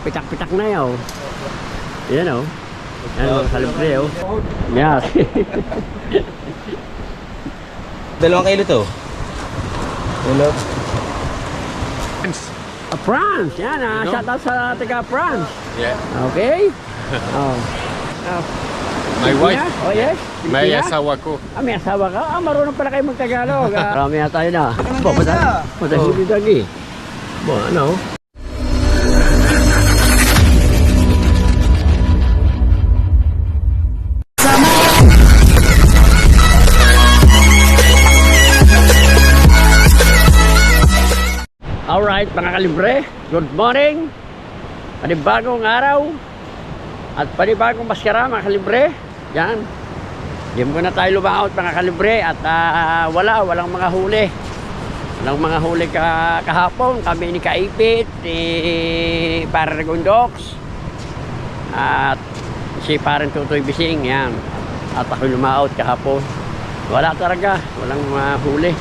pitak-pitak na yun. Yan o. Yan o, kalibre o. Yan. 2 kilo to. Hello. France, yan shout out sa taga France. Yeah. Okay? Oh. My wife. Oh yes? May Pilipina? asawa ko. May asawa ka? Marunong pala kayo magtagalog. Marami na tayo na. Madahili lagi. Bo, ano? Alright mga kalibre, good morning. Panibagong araw at panibagong maskara mga kalibre. Yan. Hindi muna tayo lumaot mga kalibre. At walang mga huli. Walang mga huli kahapon. Kami ni Kaipit, ni Paragondox at si Parang Tutoy Bising. Yan. At ako lumaot kahapon. Wala talaga. Walang huli.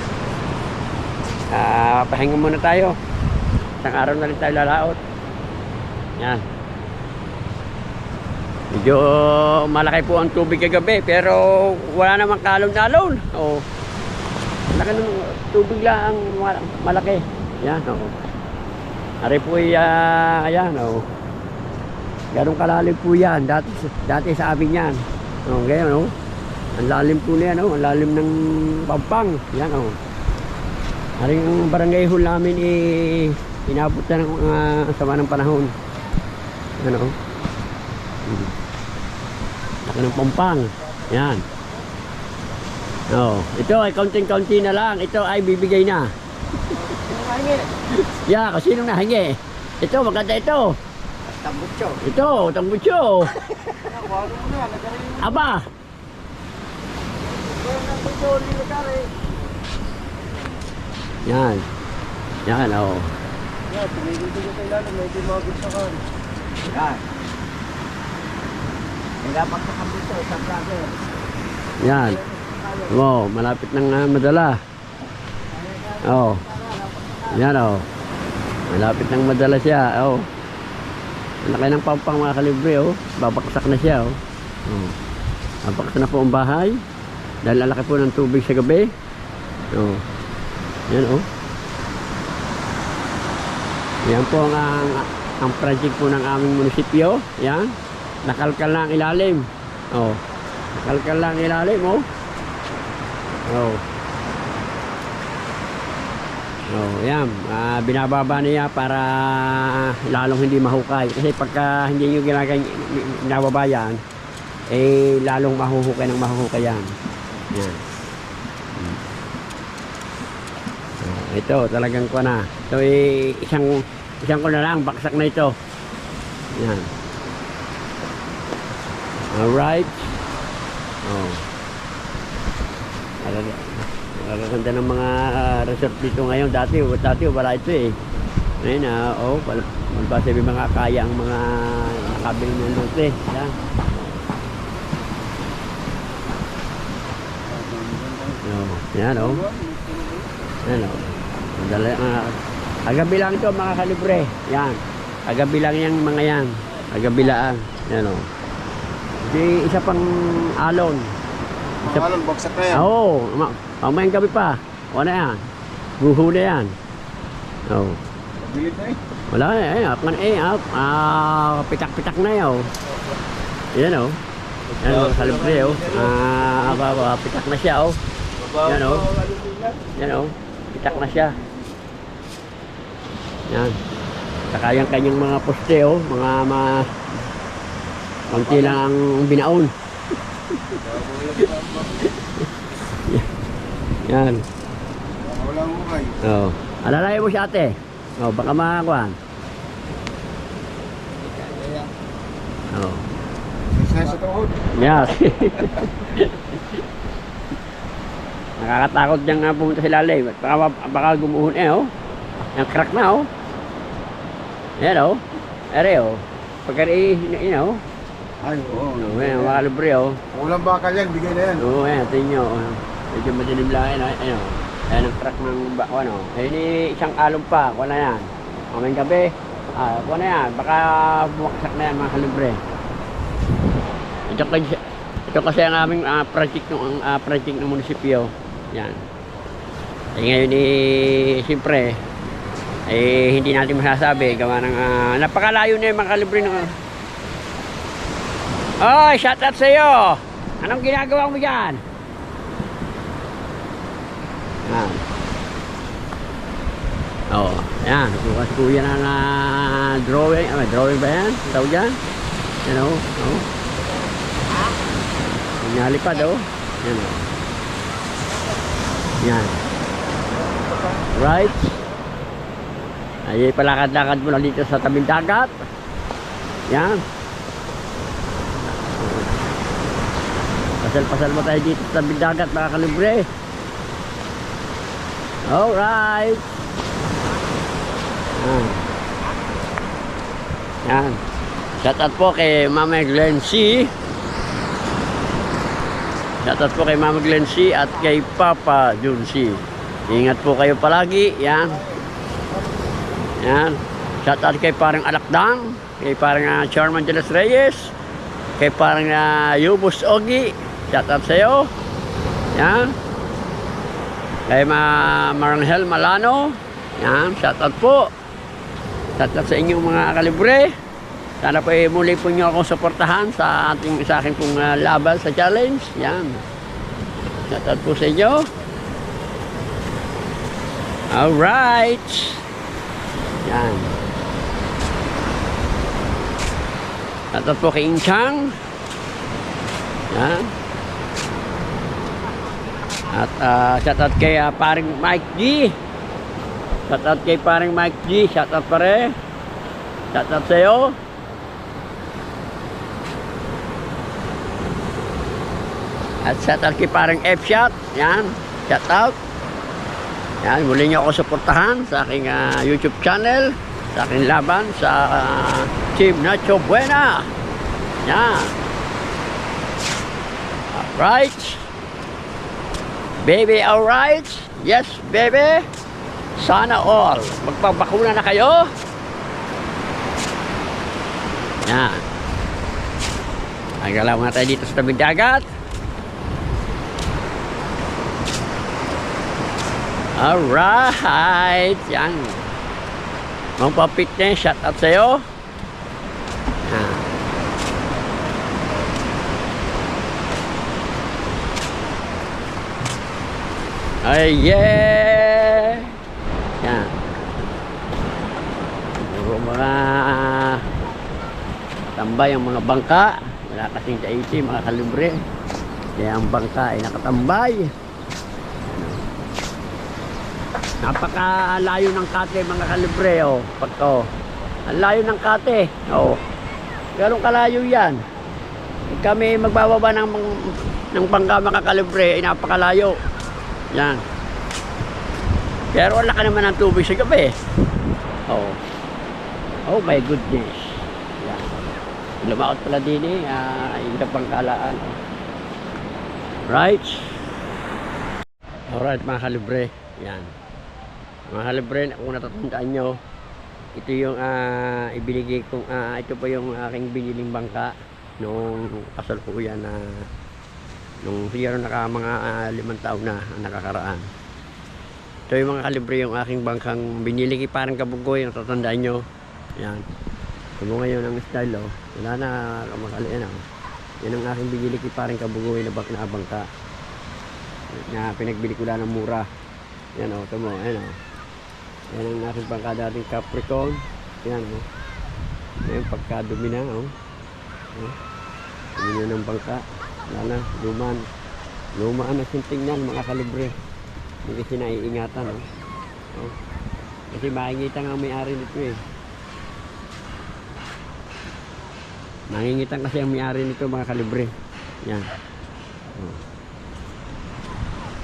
Pahinga muna tayo. Isang araw na rin tayo lalaot. Yan. Medyo malaki po ang tubig kagabi, pero wala namang kalon-alon. Oh. Malaki ng tubig lang ang malaki. Yan, oh. Ari po ayan, oh. Ganun kalalim po yan. Dati sa amin yan. Oh, ganyan, oh. Ang lalim po na yan, oh. Ang lalim ng Pampang. Yan, oh. Ari ang barangay hall namin inabot na ng sama ng panahon. Ano? Laki ng Pampang. Yan. Oh, ito ay kaunting-kaunti na lang. Ito ay bibigay na. Yeah, kasi nung nahingi. Ito, maganda ito. Tambutso. Ito, tambutso. Aba. Yan. Yan, oh. Yan, tumigil-tigil tayo lalo. Medyo mabit sa kan. Yan. May dapat sa tambutso, isang vlogger. Yan. Oh, malapit nang madala. Oh. Yan, oh. Malapit nang madala siya. Oh. Ang laki ng Pampang mga kalibre, oh. Babaksak na siya, oh. Oh. Babaksak na po ang bahay. Dahil ang laki po ng tubig sa gabi. Oh. Yan, oh. Yan po ang project po ng aming munisipyo. Yan. Nakalkal na ang ilalim. Oh. Nakalkal na ang ilalim, oh. Oh. Oh, yan. Binababa niya para lalong hindi mahukay. Kasi pagka hindi nyo ginababa yan, lalong mahuhukay ng mahuhukay yan. Yan. Ito talagang ko na. Ito isang ko na lang, baksak na ito. Yan. Alright. Oh. Nakakaganda ng mga resort dito ngayon. Dati wala ito eh. Ngayon oh, malbasa yung mga kaya ang mga nakabili ng lote. Yan. Oh, yan oh. Yan oh. Agabi lang ito mga kalibre. Yan. Agabi lang yung mga yan. Agabi lang. Yan o. Di isa pang alon. Alon, baksak na yan. Oo. Mamayang gabi pa. O na yan. Buho na yan. Oo. Pabilit na eh. Wala na pitak-pitak na yun. Yan o. Yan o. Kalibre o. Pitak na siya o. Yan o. Yan o. Pitak na siya. Yan. Saka yung kanyang mga poste, oh, konti lang ang binaon. Yan. Walang hukay. Oh. Alalayan mo siya ate. Oh, baka makakuhan. Oh. Sa tuhod. Yes. Nakakatakot dyan nga pumunta sa lalim. Baka gumuhon oh. Yung crack na oh. Yan oh. Ere oh. Pagka oh. Ay, oo. Yan, mga libre oh. Walang bakal yan, bigay na yan. Oo, yan. Tingin nyo. Medyo madilim lang yan. Ayan oh. Ayan ang crack ng bakwan oh. Ayun isang along pa. Wala yan. Mamayang gabi. Kung ano yan, baka bumaksak na yan mga kalibre. Ito kasi ang aming project ng munisipyo. Yan. Ngayon siyempre, hindi natin masasabi. Gawa ng napakalayo na yung mga kalibre. Oy, shout out sa iyo. Anong ginagawa mo dyan? Yan. Oh, yan. Bukas kuya na drawing. Drawing ba yan? Tawag dyan? Yan o. Oh. Nalipad o. Yan o. Yan. Right. Ay, palakad-lakad mo lang dito sa tabing dagat. Yan. Pasal-pasal mo tayo dito sa tabing dagat, mga kalibre. Alright. Yan. Yan. Shout out po kay Mama Glenn C. Shout out po kay Mama Glenn C at kay Papa Jun C. Ingat po kayo palagi. Yan. Yan. Shout out kay parang Alakdang, kay parang Chairman de los Reyes, kay parang Yubos Ogi. Shout out sa iyo. Yan. Kay Maranghel Malano. Yan. Shout out po. Shout out sa inyong mga kalibre. Sana po muli po nyo akong suportahan sa aking pong laban sa challenge. Yan. Shout out po sa inyo. Alright. Yan. Shout out po kay Inchang. Yan. At shout out kay paring Mike G. Shout out kay paring Mike G. Shout out pare. Shout out sa iyo. At shout out kay parang F-Shot. Yan. Shout out. Yan. Muli nyo ako suportahan sa aking YouTube channel. Sa aking laban sa Team Nacho Buena. Yan. Alright. Baby, alright? Yes, baby. Sana all. Magpabakuna na kayo. Yan. Nagalaw nga tayo dito sa tabing dagat. Alright. Yan. Magpa-fitness. Shout out sa'yo. Yan. Ay, yeah! Yan. Puro mga tambay ang mga bangka. Wala kasing kaisi, mga kalibre. Kaya ang bangka ay nakatambay. Napakalayo ng kate, mga kalibre. Oh. Ang layo ng kate. Oh. Ganun kalayo yan. Kami magbababa ng bangka, mga kalibre, ay napakalayo. Yan. Pero wala ka naman ng tubig sa gabi. Oh. Oh my goodness. Yan. Lumakot pala din yung pangkalaan. Right. Alright, mga kalibre. Yan. Mga kalibre, kung natatandaan nyo, ito yung ibinigay kong, ito pa yung aking biniling bangka nung kasalukuyan na nung siguro mga 5 taon na ang nakakaraan. Ito yung mga kalibre yung aking bangkang binili kay parang Kabugoy, natatandaan nyo. Yan. Kung ngayon ang style, oh. Wala na kamakalian. Yan ang aking binili kay parang Kabugoy na bangka. Na pinagbili ko lang ng mura. Yan o, ito mo, yan o. Yan ang aking bangka dating Capricorn. Yan o. Yan pagkadumi na o. Yan ng bangka. Wala na, lumaan na sinting yan, mga kalibre. Hindi kasi naiingatan. Oh. Kasi makingitan ang may-ari nito eh. Makingitan kasi ang may-ari nito, mga kalibre. Yan. Oh.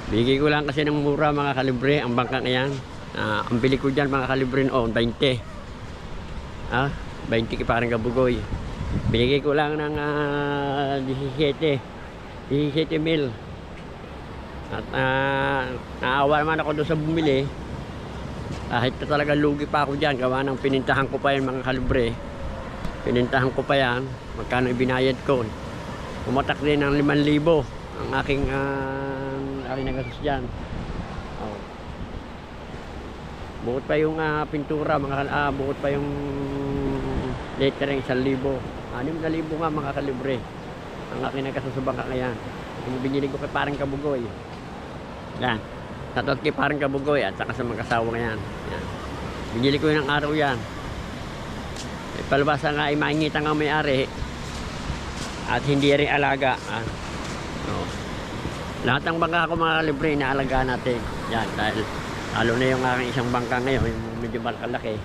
Bigay ko lang kasi ng mura, mga kalibre, ang bangka na yan. Ang bili ko dyan, mga kalibre, 20. 20 parang Kabugoy. Binigay ko lang ng 17 mil. At naawa naman ako doon sa bumili. Kahit na talaga lugi pa ako dyan, gawa ng pinintahan ko pa yan mga kalibre. Pinintahan ko pa yan, magkano ibinayad ko. Pumatak din ng 5,000 ang aking nagastos dyan. Oh. Bukod pa yung pintura, bukod pa yung lettering 1,000. 6,000 nga mga kalibre ang aking nagastos sa bangka yan. Yung binili ko kay parang Kabugoy. Yan. Tatot kay parang Kabugoy at saka sa mag-asawa yan. Yan. Binili ko yun ng araw yan. E, palabasa nga ay maingitan nga may-ari at hindi rin alaga. No. Lahat ng bangka ko mga kalibre inaalaga natin. Yan, dahil lalo na yung aking isang bangka ngayon, yung medyo malaki.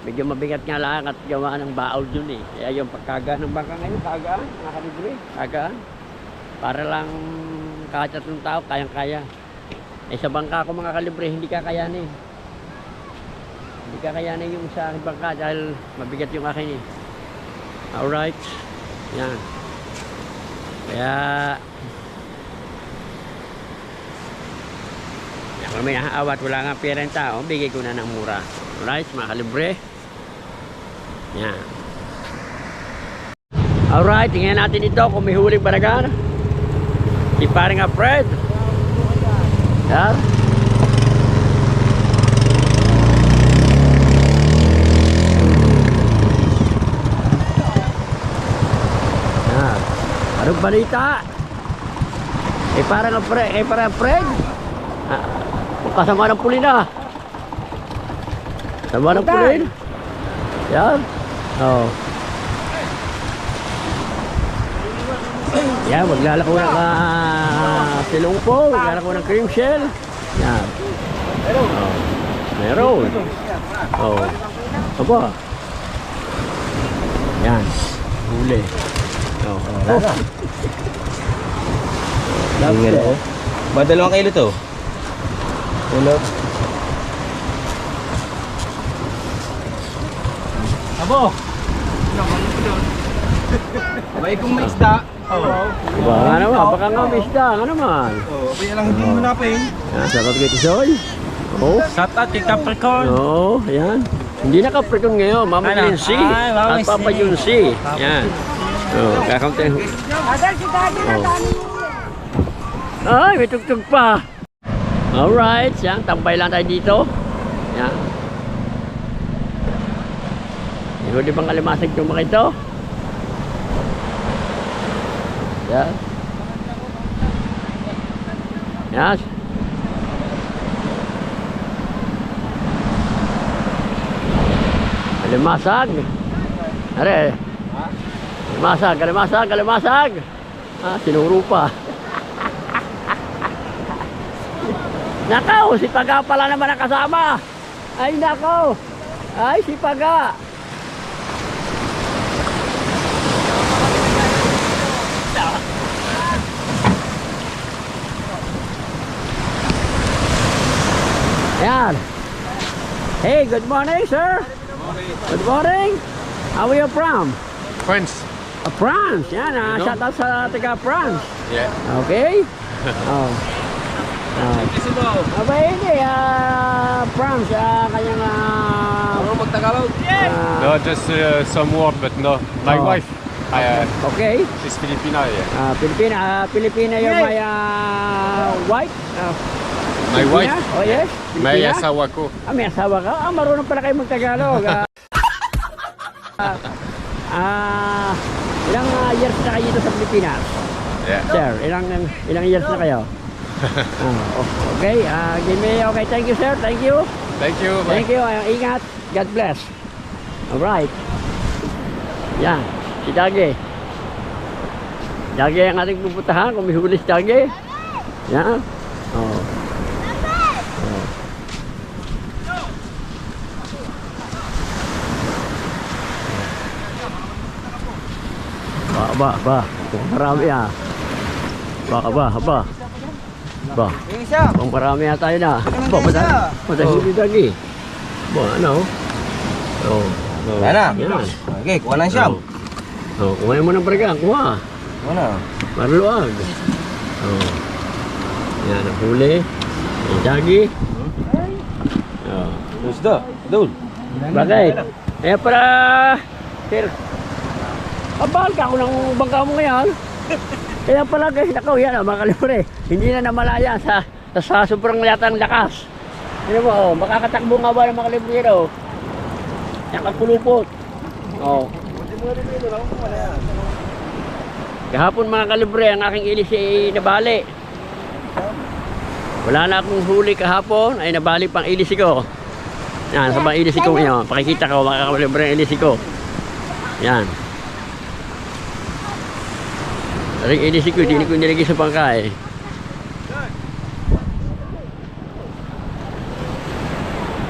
Medyo mabigat nga lang at gawa ng baol dun eh. Kaya yung pagkagaan ng bangka ngayon, kagaan, mga kalibre, kagaan. Para lang kahit 3 tao, kayang-kaya. Eh sa bangka ko mga kalibre, hindi kakayanin. Hindi kakayanin yung sa aking bangka dahil mabigat yung akin eh. Alright. Yan. Kaya kung may nahaawat, wala nga pera ng tao, bigay ko na ng mura. Alright, mga kalibre. Yan. Alright, tingnan natin ito kung may huling baragan. Si paring Fred. Yan. Yan. Anong balita? Parang Fred. Kasama ng puli na. Sama ng puli. Yan. Oh. Yan, maglalako ng silungpo, maglalako ng cream shell. Yan. Oh. Meron. Oh. Aba. Yan. Huli. Oh. Tingnan ko. Ba 2 kilo to? Ulot. Abo. Abay kung may isda. Oo. Ba nga naman, baka nga may isda, nga naman. Oo, abay lang hindi mo hanapin. Yan, sabat ko ito, Soy. Oh. Shout out kay Capricorn. Oo, yan. Hindi na Capricorn ngayon, Mama Ano? Lindsay Ay, Mama at Papa Lindsay. Junsi. Yan. Oh, kakaunti. Ay, may tugtog pa. Alright, yan. Tambay lang tayo dito. Yan. Hindi bang alimasag yung mga ito? Yan. Yan. Alimasag. Are. Alimasag. Sinuro pa. Nakaw, si Paga pala naman ang kasama. Ay, nakaw. Ay, si Paga. Ayan. Hey, good morning, sir. Good morning. How are you from? France. France. Yan, You know? shout out sa taga France. Yeah. Okay? Oh. Aba, hindi. France, kanyang... Magtagalog. No, just some word, but no. My Oh. wife. Okay. She's Filipina, yeah. Pilipina yung may white. My wife. Oh, yes. May Pilipina? asawa ko. May asawa ka? Marunong pala kayo mag-Tagalog. Ilang years na kayo dito sa Pilipinas? Yeah. Sir, ilang years na kayo? Okay, give me, okay, thank you sir, thank you. Thank you. Bye. Thank you, ingat, God bless. Alright. Yan, si Dagi. Dagi ang ating pupuntahan, kung may huli si Dagi. Yan. Oh. Ba. Marami Ba. Kung marami na tayo na. Ba, madahili Dagi. Ba, ano? Oh. Sana. Yan. Okay, kuha lang siya. Oh, kuha mo ng barga, kuha. Kuha na. Marluag. Oh. Yan, ang huli. Ang Dagi. Oh. Isda, doon. Bakit? Eh para... Sir, kabahal ka ako ng bangka mo ngayon. Kaya pala guys, ako yan mga kalibre. Hindi na namalaya sa sobrang yatang lakas. Ano mo, oh, makakatakbo nga ba ng mga kalibre oh. Nakapulupot. Oh. Kahapon mga kalibre, ang aking ilis ay nabali. Wala na akong huli kahapon, ay nabali pang ilis ko. Yan, sa bang ilis ko ngayon. Pakikita ko mga kalibre ang ilis ko. Yan. Ring ilis ko, hindi ko nilagay sa bangka eh.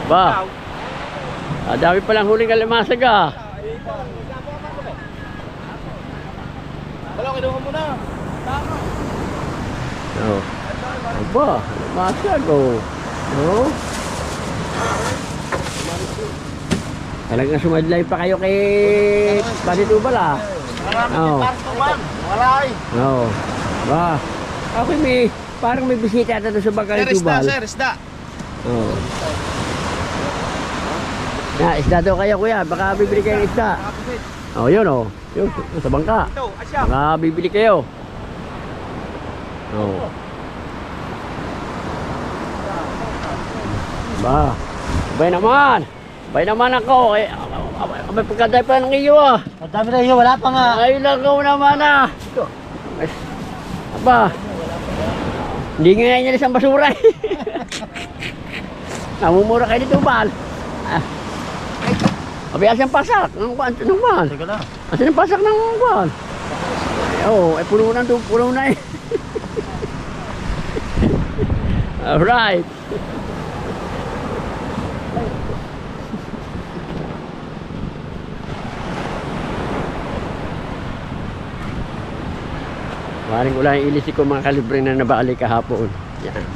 Ba? Dami palang huling kalimasag ah. Wala, kinuha mo na. Oh. Aba, kalimasag oh. Oh. Talagang sumadlay pa kayo kay Patitubal ah. Oh. Wala ay. Oo. Ba. Ako parang may bisita ata doon sa bangka ni Tubal. Sir, isda. Oo. Ya, isda daw kayo kuya. Baka bibili kayo ng isda. Oh, yun oh. Yun, sa bangka. Baka bibili kayo. Oo. Ba. Bay naman ako. May pagkaday pa ng iyo ah. Ang dami na iyo, wala pa nga. Ay, lagaw naman ah. Ay, aba. Hindi nga yan isang basura eh. Namumura kayo dito, Bal. Abi, asan pasak? Ng Bal? Teka lang. Asan yung pasak ng Bal? Oo, ay puno na eh. Alright. Maring ulang ilisi ko mga kalibre na nabali kahapon. Yan.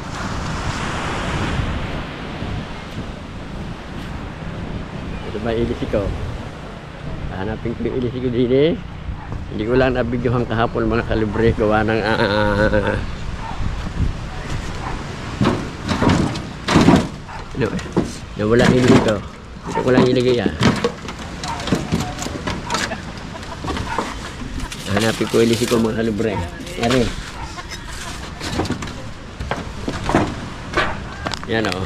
Ito ba ilisi ko? Hanapin ko yung ilisi ko din eh. Hindi ko lang nabidyohan kahapon mga kalibre. Gawa ng nawala yung ilisi ko. Ito ko lang ilagay yan. Hanapin ko ilisi ko mga kalibre. Yan. Yan o.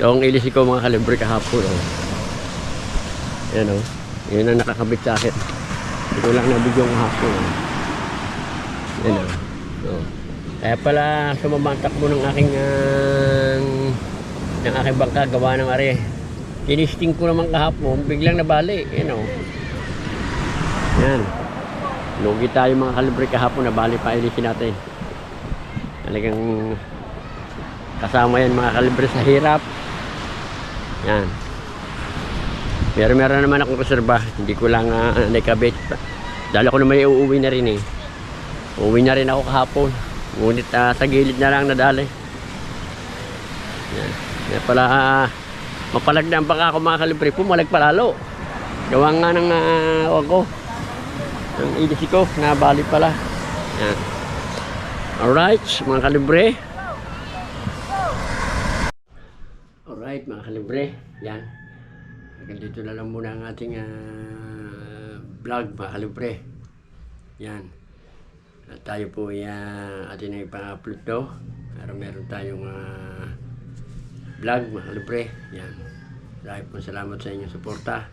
Yung ilisi ko mga kalibre kahapon o. Yan o. Yan ang nakakabit sa akin. Ito lang nabigyan ko hapon o. Yan o. Kaya pala sumabang takbo ng aking bangka gawa ng are. Tinisting ko naman kahapon, biglang nabali. Yan o. Yan. Lugi tayo mga kalibre kahapon, nabali pa ilisin natin. Talagang kasama yan mga kalibre sa hirap. Yan. Pero meron naman akong reserva. Hindi ko lang naikabit. Dahil ako naman uuwi na rin eh. Uuwi na rin ako kahapon. Ngunit sa gilid na lang nadali. Yan. Kaya pala mapalag na ang baka ako mga kalibre. Pumalag palalo. Gawa nga ng ako. Ang ilisi ko. Nabali pala. Yan. Alright mga kalibre. Alright mga kalibre. Yan. Hanggang dito na lang muna ang ating vlog mga kalibre. Yan. At tayo po atin na ipang-upload to. Pero meron tayong vlog mga kalibre. Yan. Maraming po salamat sa inyong suporta.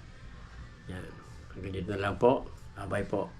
Yan. Hanggang dito na lang po. Bye-bye po.